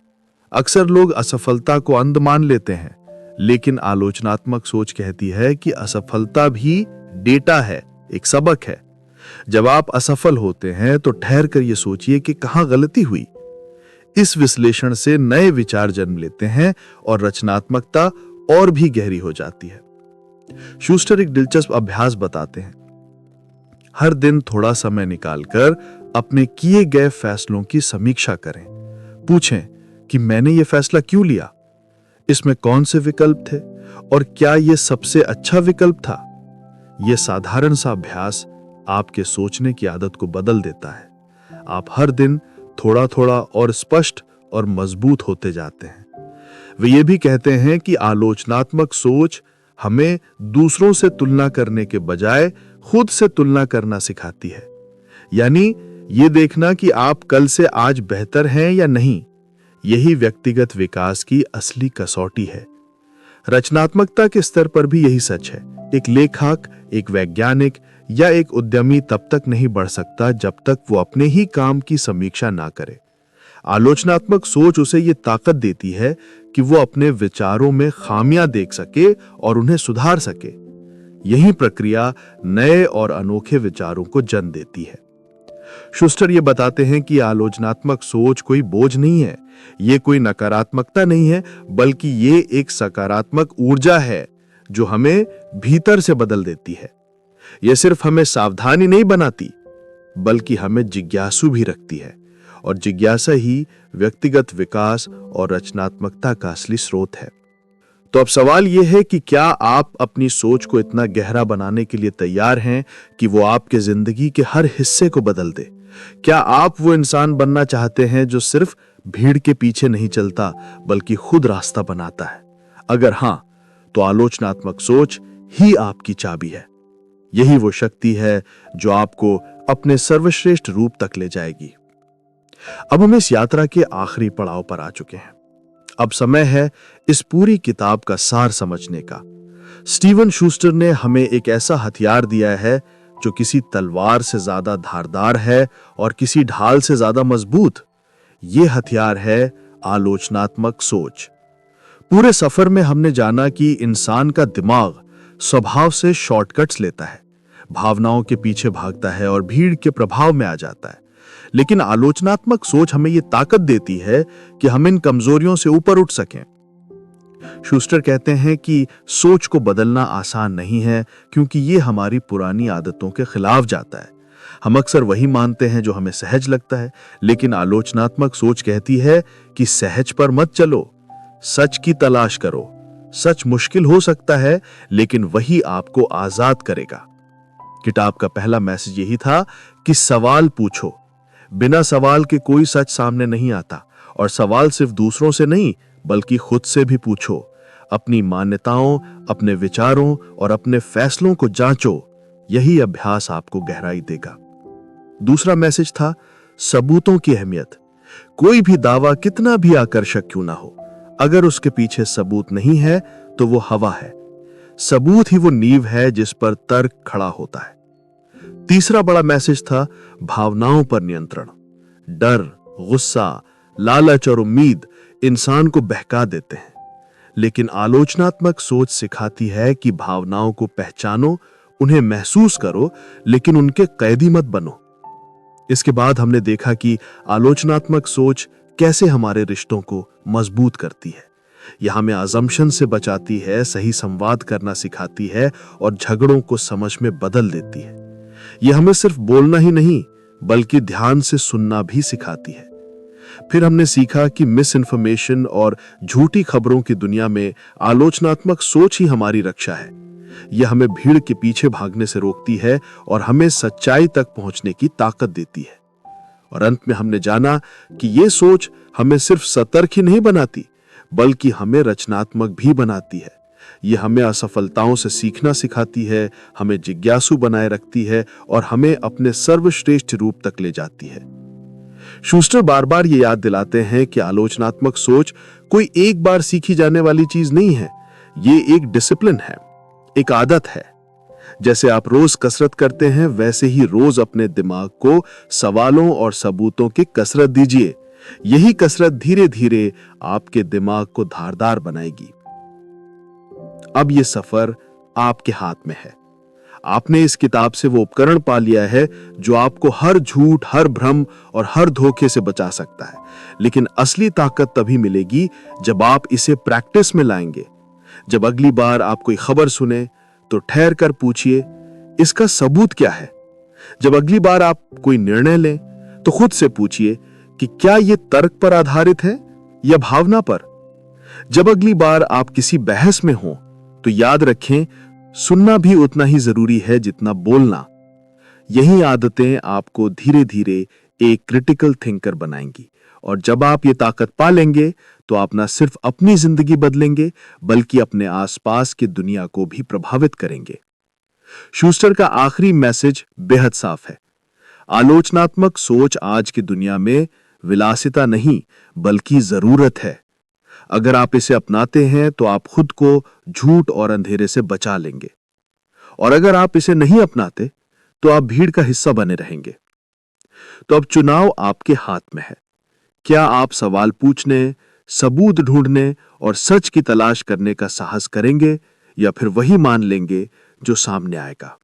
अक्सर लोग असफलता को अंत मान लेते हैं, लेकिन आलोचनात्मक सोच कहती है कि असफलता भी डेटा है, एक सबक है। जब आप असफल होते हैं तो ठहर कर यह सोचिए कि कहां गलती हुई। इस विश्लेषण से नए विचार जन्म लेते हैं और रचनात्मकता और भी गहरी हो जाती है। शूस्टर एक दिलचस्प अभ्यास बताते हैं। हर दिन थोड़ा समय निकालकर अपने किए गए फैसलों की समीक्षा करें। पूछें कि मैंने यह फैसला क्यों लिया, इसमें कौन से विकल्प थे और क्या यह सबसे अच्छा विकल्प था। यह साधारण सा अभ्यास आपके सोचने की आदत को बदल देता है। आप हर दिन थोड़ा थोड़ा और स्पष्ट और मजबूत होते जाते हैं। वे ये भी कहते हैं कि आलोचनात्मक सोच हमें दूसरों से तुलना करने के बजाय खुद से तुलना करना सिखाती है। यानी ये देखना कि आप कल से आज बेहतर हैं या नहीं। यही व्यक्तिगत विकास की असली कसौटी है। रचनात्मकता के स्तर पर भी यही सच है। एक लेखक, एक वैज्ञानिक या एक उद्यमी तब तक नहीं बढ़ सकता जब तक वो अपने ही काम की समीक्षा ना करे। आलोचनात्मक सोच उसे ये ताकत देती है कि वो अपने विचारों में खामियां देख सके और उन्हें सुधार सके। यही प्रक्रिया नए और अनोखे विचारों को जन्म देती है। शूस्टर ये बताते हैं कि आलोचनात्मक सोच कोई बोझ नहीं है, ये कोई नकारात्मकता नहीं है, बल्कि ये एक सकारात्मक ऊर्जा है जो हमें भीतर से बदल देती है। यह सिर्फ हमें सावधानी नहीं बनाती, बल्कि हमें जिज्ञासु भी रखती है, और जिज्ञासा ही व्यक्तिगत विकास और रचनात्मकता का असली स्रोत है। तो अब सवाल यह है कि क्या आप अपनी सोच को इतना गहरा बनाने के लिए तैयार हैं कि वो आपके जिंदगी के हर हिस्से को बदल दे? क्या आप वो इंसान बनना चाहते हैं जो सिर्फ भीड़ के पीछे नहीं चलता, बल्कि खुद रास्ता बनाता है? अगर हां, तो आलोचनात्मक सोच ही आपकी चाबी है। यही वो शक्ति है जो आपको अपने सर्वश्रेष्ठ रूप तक ले जाएगी। अब हम इस यात्रा के आखिरी पड़ाव पर आ चुके हैं। अब समय है इस पूरी किताब का सार समझने का। स्टीवन शूस्टर ने हमें एक ऐसा हथियार दिया है जो किसी तलवार से ज्यादा धारदार है और किसी ढाल से ज्यादा मजबूत। यह हथियार है आलोचनात्मक सोच। पूरे सफर में हमने जाना कि इंसान का दिमाग स्वभाव से शॉर्टकट्स लेता है, भावनाओं के पीछे भागता है और भीड़ के प्रभाव में आ जाता है। लेकिन आलोचनात्मक सोच हमें यह ताकत देती है कि हम इन कमजोरियों से ऊपर उठ सकें। शूस्टर कहते हैं कि सोच को बदलना आसान नहीं है, क्योंकि यह हमारी पुरानी आदतों के खिलाफ जाता है। हम अक्सर वही मानते हैं जो हमें सहज लगता है, लेकिन आलोचनात्मक सोच कहती है कि सहज पर मत चलो, सच की तलाश करो। सच मुश्किल हो सकता है, लेकिन वही आपको आजाद करेगा। किताब का पहला मैसेज यही था कि सवाल पूछो। बिना सवाल के कोई सच सामने नहीं आता, और सवाल सिर्फ दूसरों से नहीं, बल्कि खुद से भी पूछो। अपनी मान्यताओं, अपने विचारों और अपने फैसलों को जांचो। यही अभ्यास आपको गहराई देगा। दूसरा मैसेज था सबूतों की अहमियत। कोई भी दावा कितना भी आकर्षक क्यों ना हो, अगर उसके पीछे सबूत नहीं है तो वो हवा है। सबूत ही वो नींव है जिस पर तर्क खड़ा होता है। तीसरा बड़ा मैसेज था भावनाओं पर नियंत्रण। डर, गुस्सा, लालच और उम्मीद इंसान को बहका देते हैं, लेकिन आलोचनात्मक सोच सिखाती है कि भावनाओं को पहचानो, उन्हें महसूस करो, लेकिन उनके कैदी मत बनो। इसके बाद हमने देखा कि आलोचनात्मक सोच कैसे हमारे रिश्तों को मजबूत करती है। यह हमें अजम्पशन से बचाती है, सही संवाद करना सिखाती है और झगड़ों को समझ में बदल देती है। यह हमें सिर्फ बोलना ही नहीं बल्कि ध्यान से सुनना भी सिखाती है। फिर हमने सीखा कि मिस इन्फॉर्मेशन और झूठी खबरों की दुनिया में आलोचनात्मक सोच ही हमारी रक्षा है। यह हमें भीड़ के पीछे भागने से रोकती है और हमें सच्चाई तक पहुंचने की ताकत देती है। और अंत में हमने जाना कि यह सोच हमें सिर्फ सतर्क ही नहीं बनाती बल्कि हमें रचनात्मक भी बनाती है। यह हमें असफलताओं से सीखना सिखाती है, हमें जिज्ञासु बनाए रखती है और हमें अपने सर्वश्रेष्ठ रूप तक ले जाती है। शूस्टर बार बार ये याद दिलाते हैं कि आलोचनात्मक सोच कोई एक बार सीखी जाने वाली चीज नहीं है। ये एक डिसिप्लिन है, एक आदत है। जैसे आप रोज कसरत करते हैं, वैसे ही रोज अपने दिमाग को सवालों और सबूतों की कसरत दीजिए। यही कसरत धीरे धीरे आपके दिमाग को धारदार बनाएगी। अब यह सफर आपके हाथ में है। आपने इस किताब से वो उपकरण पा लिया है जो आपको हर झूठ, हर भ्रम और हर धोखे से बचा सकता है। लेकिन असली ताकत तभी मिलेगी जब आप इसे प्रैक्टिस में लाएंगे। जब अगली बार आप कोई खबर सुने तो ठहर कर पूछिए, इसका सबूत क्या है? जब अगली बार आप कोई निर्णय लें तो खुद से पूछिए कि क्या यह तर्क पर आधारित है या भावना पर? जब अगली बार आप किसी बहस में हो तो याद रखें, सुनना भी उतना ही जरूरी है जितना बोलना। यही आदतें आपको धीरे धीरे एक क्रिटिकल थिंकर बनाएंगी और जब आप ये ताकत पा लेंगे तो आप न सिर्फ अपनी जिंदगी बदलेंगे बल्कि अपने आसपास की दुनिया को भी प्रभावित करेंगे। शूस्टर का आखिरी मैसेज बेहद साफ है। आलोचनात्मक सोच आज की दुनिया में विलासिता नहीं बल्कि जरूरत है। अगर आप इसे अपनाते हैं तो आप खुद को झूठ और अंधेरे से बचा लेंगे, और अगर आप इसे नहीं अपनाते तो आप भीड़ का हिस्सा बने रहेंगे। तो अब चुनाव आपके हाथ में है। क्या आप सवाल पूछने, सबूत ढूंढने और सच की तलाश करने का साहस करेंगे या फिर वही मान लेंगे जो सामने आएगा?